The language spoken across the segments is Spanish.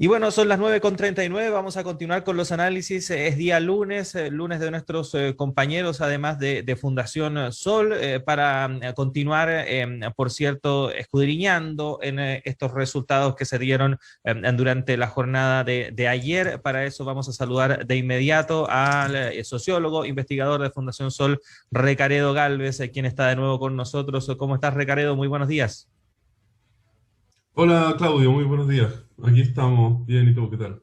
Y bueno, son las 9:39, vamos a continuar con los análisis. Es día lunes, lunes de nuestros compañeros, además de Fundación Sol, para continuar, por cierto, escudriñando en estos resultados que se dieron durante la jornada de ayer. Para eso vamos a saludar de inmediato al sociólogo, investigador de Fundación Sol, Recaredo Gálvez, quien está de nuevo con nosotros. ¿Cómo estás, Recaredo? Muy buenos días. Hola Claudio, muy buenos días. Aquí estamos bien, ¿y tú qué tal?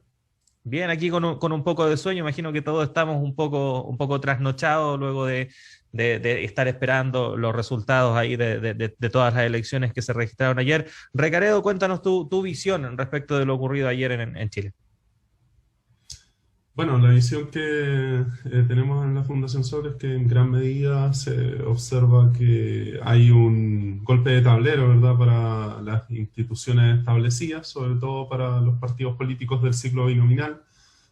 Bien, aquí con un poco de sueño, imagino que todos estamos un poco trasnochados luego de estar esperando los resultados ahí de todas las elecciones que se registraron ayer. Recaredo, cuéntanos tu visión respecto de lo ocurrido ayer en Chile. Bueno, la visión que tenemos en la Fundación Sol es que en gran medida se observa que hay un golpe de tablero, ¿verdad?, para las instituciones establecidas, sobre todo para los partidos políticos del ciclo binominal.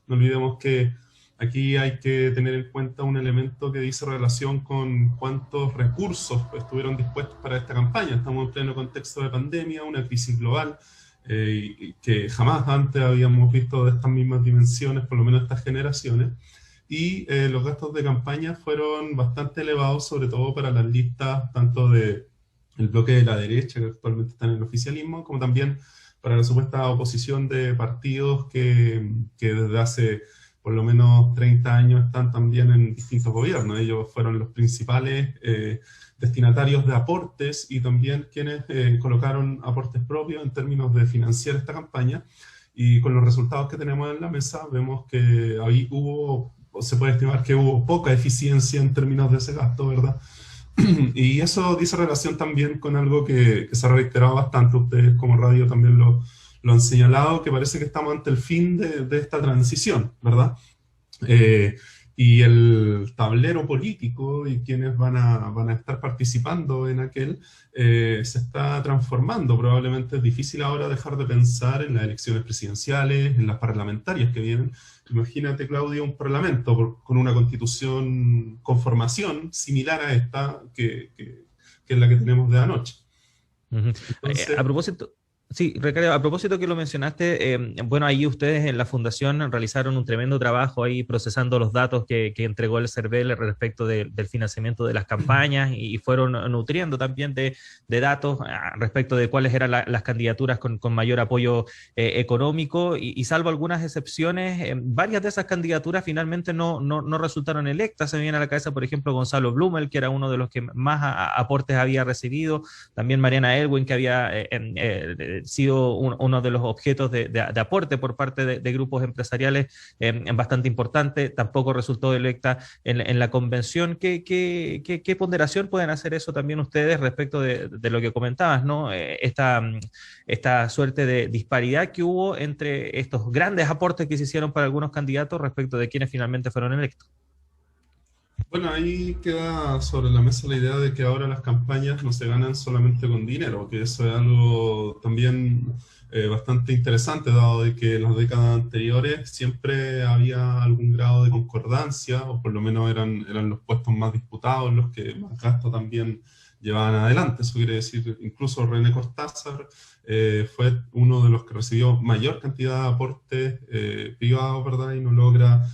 No olvidemos que aquí hay que tener en cuenta un elemento que dice relación con cuántos recursos estuvieron dispuestos para esta campaña. Estamos en pleno contexto de pandemia, una crisis global, que jamás antes habíamos visto de estas mismas dimensiones, por lo menos estas generaciones, y los gastos de campaña fueron bastante elevados, sobre todo para las listas tanto de el bloque de la derecha, que actualmente están en el oficialismo, como también para la supuesta oposición de partidos que desde hace por lo menos 30 años están también en distintos gobiernos. Ellos fueron los principales destinatarios de aportes y también quienes colocaron aportes propios en términos de financiar esta campaña. Y con los resultados que tenemos en la mesa, vemos que ahí hubo, se puede estimar que hubo poca eficiencia en términos de ese gasto, ¿verdad? Y eso dice relación también con algo que se ha reiterado bastante, ustedes como radio también lo han señalado, que parece que estamos ante el fin de esta transición, ¿verdad? Eh, y el tablero político y quienes van a estar participando en aquel se está transformando. Probablemente es difícil ahora dejar de pensar en las elecciones presidenciales, en las parlamentarias que vienen. Imagínate, Claudio, un parlamento con una constitución con formación similar a esta que es la que tenemos de anoche. Ujú. A Entonces, propósito, sí, Ricardo, a propósito que lo mencionaste, bueno, ahí ustedes en la fundación realizaron un tremendo trabajo ahí procesando los datos que entregó el CERVEL respecto del financiamiento de las campañas y fueron nutriendo también de datos respecto de cuáles eran las candidaturas con mayor apoyo económico y salvo algunas excepciones, varias de esas candidaturas finalmente no resultaron electas. Se me viene a la cabeza, por ejemplo, Gonzalo Blumel, que era uno de los que más aportes había recibido, también Mariana Elwin, que había sido uno de los objetos de aporte por parte de grupos empresariales bastante importante, tampoco resultó electa en la convención. ¿Qué ponderación pueden hacer eso también ustedes respecto de lo que comentabas, ¿no? Esta suerte de disparidad que hubo entre estos grandes aportes que se hicieron para algunos candidatos respecto de quienes finalmente fueron electos. bueno, ahí queda sobre la mesa la idea de que ahora las campañas no se ganan solamente con dinero, que eso es algo también bastante interesante, dado de que en las décadas anteriores siempre había algún grado de concordancia, o por lo menos eran los puestos más disputados los que más gasto también llevaban adelante. Eso quiere decir, incluso René Cortázar fue uno de los que recibió mayor cantidad de aportes privados, ¿verdad? Y no logra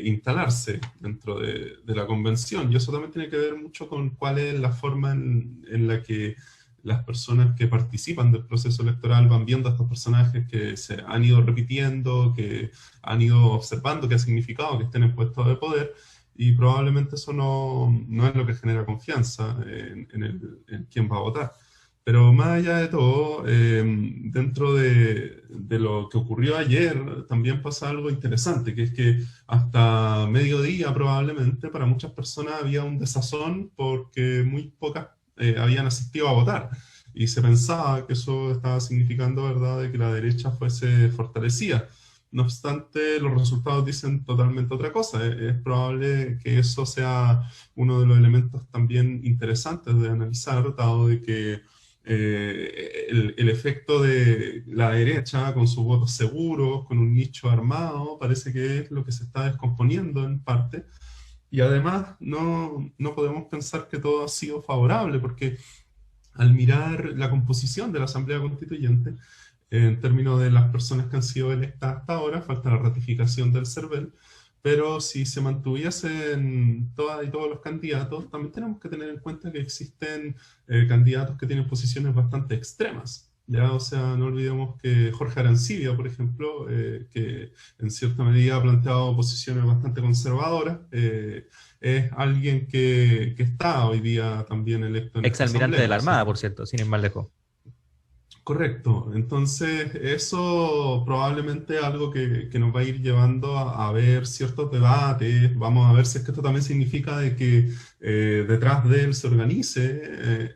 instalarse dentro de la convención. Y eso también tiene que ver mucho con cuál es la forma en la que las personas que participan del proceso electoral van viendo a estos personajes que se han ido repitiendo, que han ido observando qué ha significado que estén en puestos de poder, y probablemente eso no es lo que genera confianza en quién va a votar. Pero más allá de todo, dentro de lo que ocurrió ayer, también pasa algo interesante, que es que hasta mediodía probablemente para muchas personas había un desazón porque muy pocas habían asistido a votar. Y se pensaba que eso estaba significando, ¿verdad?, de que la derecha fuese fortalecida. No obstante, los resultados dicen totalmente otra cosa. Es probable que eso sea uno de los elementos también interesantes de analizar, dado de que el efecto de la derecha con sus votos seguros, con un nicho armado, parece que es lo que se está descomponiendo en parte. Y además no podemos pensar que todo ha sido favorable, porque al mirar la composición de la Asamblea Constituyente, en términos de las personas que han sido electas hasta ahora, falta la ratificación del CERVEL, pero si se mantuviesen todas y todos los candidatos, también tenemos que tener en cuenta que existen candidatos que tienen posiciones bastante extremas. ¿Ya? O sea, no olvidemos que Jorge Arancibia, por ejemplo, que en cierta medida ha planteado posiciones bastante conservadoras, es alguien que está hoy día también electo en esta Exalmirante de asamblea. la O Armada, sea, por cierto, sin ir más lejos. correcto, entonces eso probablemente es algo que nos va a ir llevando a ver ciertos debates, vamos a ver si es que esto también significa de que detrás de él se organice.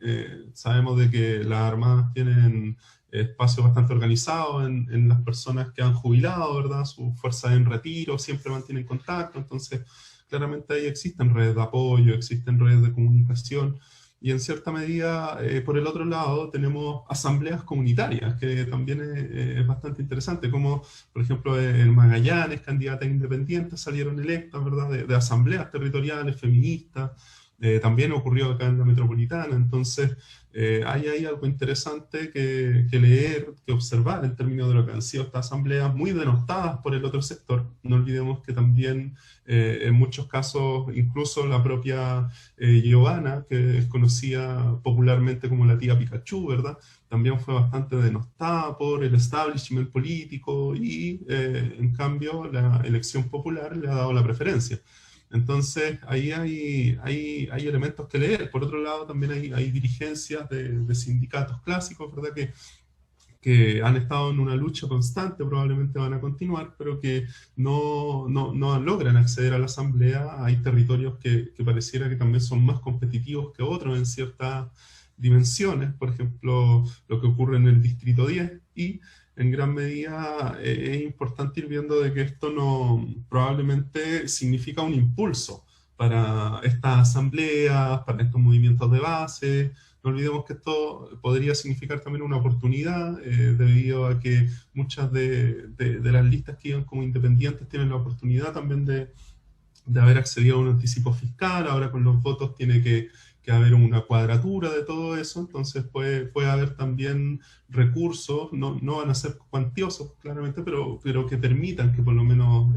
Sabemos de que las armadas tienen espacios bastante organizados en las personas que han jubilado, ¿verdad? Sus fuerzas en retiro siempre mantienen contacto, entonces claramente ahí existen redes de apoyo, existen redes de comunicación. Y en cierta medida, por el otro lado, tenemos asambleas comunitarias, que también es bastante interesante, como por ejemplo en Magallanes, candidatas independientes salieron electas, ¿verdad? De asambleas territoriales, feministas. También ocurrió acá en la metropolitana. Entonces, hay ahí algo interesante que leer, que observar en términos de lo que han sido estas asambleas muy denostadas por el otro sector. No olvidemos que también en muchos casos, incluso la propia Giovanna, que es conocida popularmente como la tía Pikachu, ¿verdad? También fue bastante denostada por el establishment político y en cambio la elección popular le ha dado la preferencia. Entonces, ahí hay elementos que leer. Por otro lado, también hay dirigencias de sindicatos clásicos, ¿verdad? Que han estado en una lucha constante, probablemente van a continuar, pero que no logran acceder a la asamblea. Hay territorios que pareciera que también son más competitivos que otros en ciertas dimensiones, por ejemplo, lo que ocurre en el Distrito 10, y en gran medida es importante ir viendo de que esto no probablemente significa un impulso para estas asambleas, para estos movimientos de base. No olvidemos que esto podría significar también una oportunidad, debido a que muchas de las listas que iban como independientes tienen la oportunidad también de haber accedido a un anticipo fiscal. Ahora con los votos tiene que haber una cuadratura de todo eso, entonces puede haber también recursos, no van a ser cuantiosos claramente, pero que permitan que por lo menos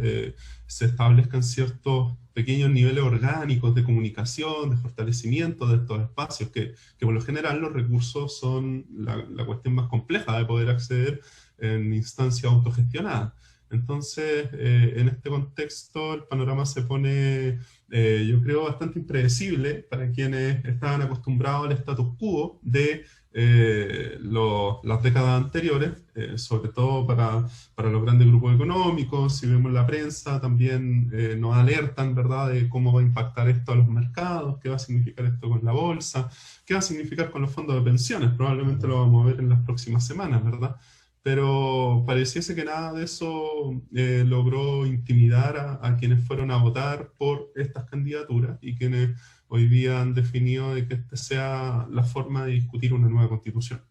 se establezcan ciertos pequeños niveles orgánicos de comunicación, de fortalecimiento de estos espacios, que por lo general los recursos son la cuestión más compleja de poder acceder en instancias autogestionadas. Entonces, en este contexto, el panorama se pone, yo creo, bastante impredecible para quienes estaban acostumbrados al status quo de las décadas anteriores, sobre todo para los grandes grupos económicos. Si vemos la prensa, también nos alertan, ¿verdad?, de cómo va a impactar esto a los mercados, qué va a significar esto con la bolsa, qué va a significar con los fondos de pensiones. Probablemente lo vamos a ver en las próximas semanas, ¿verdad? Pero pareciese que nada de eso logró intimidar a quienes fueron a votar por estas candidaturas y quienes hoy día han definido de que esta sea la forma de discutir una nueva constitución.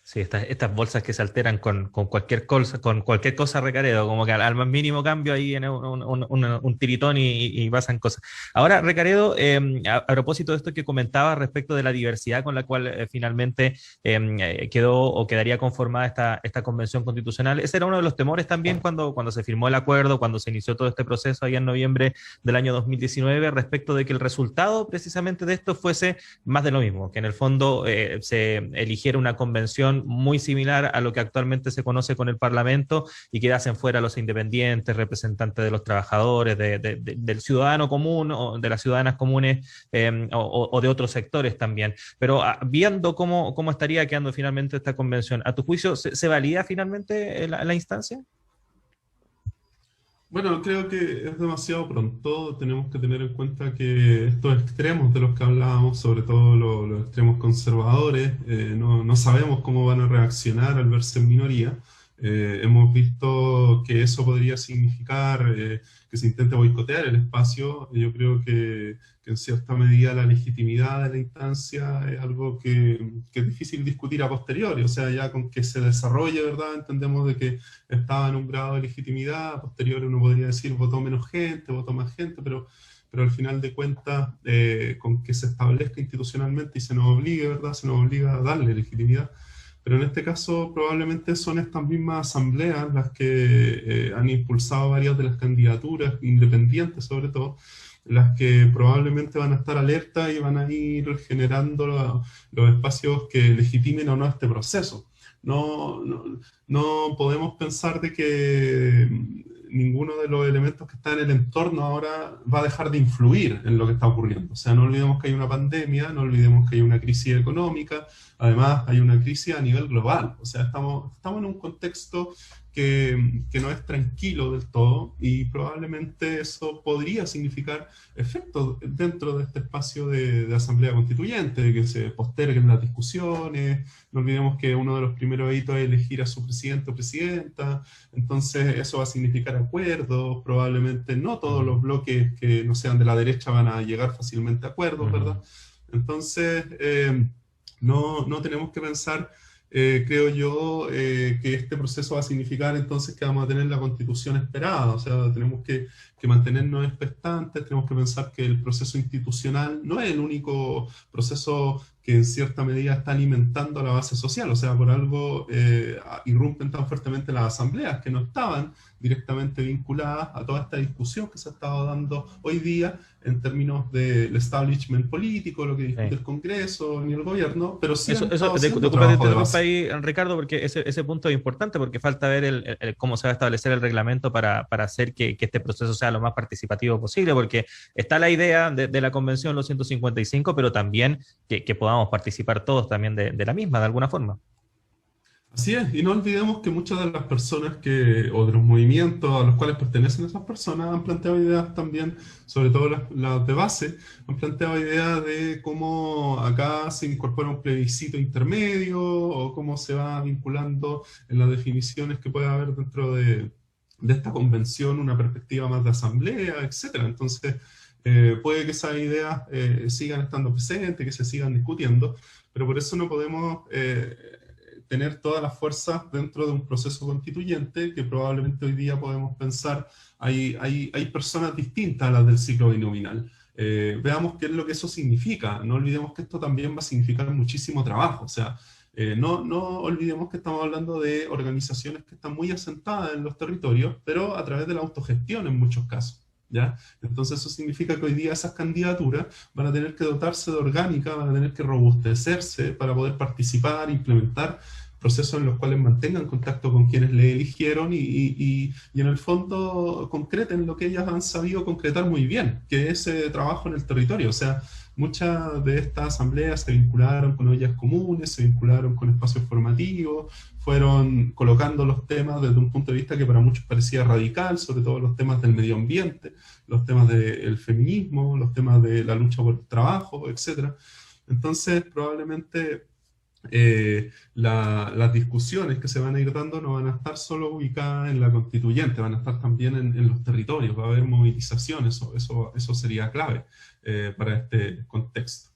Sí, estas bolsas que se alteran con cualquier cosa, Recaredo, como que al más mínimo cambio ahí en un tiritón y pasan cosas. Ahora, Recaredo, a propósito de esto que comentaba respecto de la diversidad con la cual finalmente quedó o quedaría conformada esta convención constitucional, ese era uno de los temores también cuando se firmó el acuerdo, cuando se inició todo este proceso allá en noviembre del año 2019, respecto de que el resultado precisamente de esto fuese más de lo mismo, que en el fondo se eligiera una convención muy similar a lo que actualmente se conoce con el Parlamento y quedasen fuera los independientes, representantes de los trabajadores, del ciudadano común o de las ciudadanas comunes o de otros sectores también. Pero viendo cómo estaría quedando finalmente esta convención, ¿a tu juicio se valida finalmente la instancia? Bueno, creo que es demasiado pronto. Tenemos que tener en cuenta que estos extremos de los que hablábamos, sobre todo los extremos conservadores, no sabemos cómo van a reaccionar al verse en minoría. Hemos visto que eso podría significar que se intente boicotear el espacio. Yo creo que en cierta medida la legitimidad de la instancia es algo que es difícil discutir a posteriori. O sea, ya con que se desarrolle, ¿verdad? Entendemos de que estaba en un grado de legitimidad. A posteriori uno podría decir votó menos gente, votó más gente, pero al final de cuentas, con que se establezca institucionalmente y se nos obligue, ¿verdad? Se nos obliga a darle legitimidad. pero en este caso probablemente son estas mismas asambleas las que han impulsado varias de las candidaturas, independientes sobre todo, las que probablemente van a estar alertas y van a ir generando los espacios que legitimen o no este proceso. No podemos pensar de que ninguno de los elementos que están en el entorno ahora va a dejar de influir en lo que está ocurriendo. O sea, no olvidemos que hay una pandemia, no olvidemos que hay una crisis económica, además hay una crisis a nivel global. O sea, estamos en un contexto que no es tranquilo del todo, y probablemente eso podría significar efectos dentro de este espacio de asamblea constituyente, de que se posterguen las discusiones. No olvidemos que uno de los primeros hitos es elegir a su presidente o presidenta, entonces eso va a significar acuerdos, probablemente no todos los bloques que no sean de la derecha van a llegar fácilmente a acuerdos, ¿verdad? Entonces, no tenemos que pensar, creo yo, que este proceso va a significar entonces que vamos a tener la constitución esperada. O sea, tenemos que mantenernos expectantes, tenemos que pensar que el proceso institucional no es el único proceso que en cierta medida está alimentando a la base social. O sea, por algo irrumpen tan fuertemente las asambleas que no estaban directamente vinculadas a toda esta discusión que se ha estado dando hoy día en términos del establishment político, lo que discute el Congreso ni el gobierno, pero sí disculpa ahí, Ricardo, porque ese punto es importante, porque falta ver cómo se va a establecer el reglamento para hacer que este proceso sea lo más participativo posible, porque está la idea de la Convención los 155, pero también que podamos participar todos también de la misma, de alguna forma. Así es, y no olvidemos que muchas de las personas o de los movimientos a los cuales pertenecen esas personas han planteado ideas también, sobre todo las de base, han planteado ideas de cómo acá se incorpora un plebiscito intermedio, o cómo se va vinculando en las definiciones que puede haber dentro de esta convención una perspectiva más de asamblea, etcétera. Entonces, puede que esas ideas sigan estando presentes, que se sigan discutiendo, pero por eso no podemos tener todas las fuerzas dentro de un proceso constituyente que probablemente hoy día podemos pensar hay personas distintas a las del ciclo binominal. Veamos qué es lo que eso significa. No olvidemos que esto también va a significar muchísimo trabajo. O sea, no olvidemos que estamos hablando de organizaciones que están muy asentadas en los territorios, pero a través de la autogestión en muchos casos, ¿ya? Entonces eso significa que hoy día esas candidaturas van a tener que dotarse de orgánica, van a tener que robustecerse para poder participar, implementar procesos en los cuales mantengan contacto con quienes le eligieron y en el fondo concreten lo que ellas han sabido concretar muy bien, que es trabajo en el territorio. O sea, muchas de estas asambleas se vincularon con ollas comunes, se vincularon con espacios formativos, fueron colocando los temas desde un punto de vista que para muchos parecía radical, sobre todo los temas del medio ambiente, los temas del feminismo, los temas de la lucha por el trabajo, etc. Entonces, probablemente las discusiones que se van a ir dando no van a estar solo ubicadas en la constituyente, van a estar también en los territorios, va a haber movilización, eso sería clave para este contexto.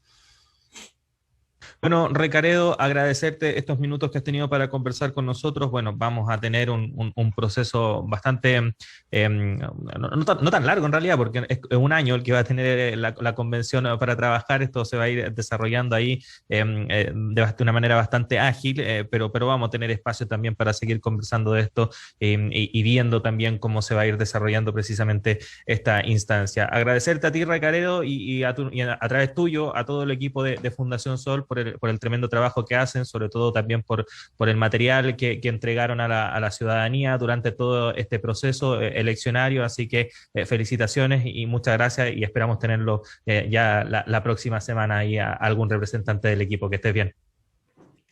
Bueno, Recaredo, agradecerte estos minutos que has tenido para conversar con nosotros. Bueno, vamos a tener un proceso bastante, no tan largo en realidad, porque es un año el que va a tener la convención para trabajar. Esto se va a ir desarrollando ahí de una manera bastante ágil, pero vamos a tener espacio también para seguir conversando de esto y viendo también cómo se va a ir desarrollando precisamente esta instancia. Agradecerte a ti, Recaredo, y a través tuyo, a todo el equipo de Fundación Sol por el tremendo trabajo que hacen, sobre todo también por el material que entregaron a la ciudadanía durante todo este proceso eleccionario. Así que felicitaciones y muchas gracias, y esperamos tenerlo ya la próxima semana ahí a algún representante del equipo. Que estés bien.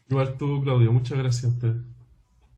Igual tú, Claudio, muchas gracias a usted.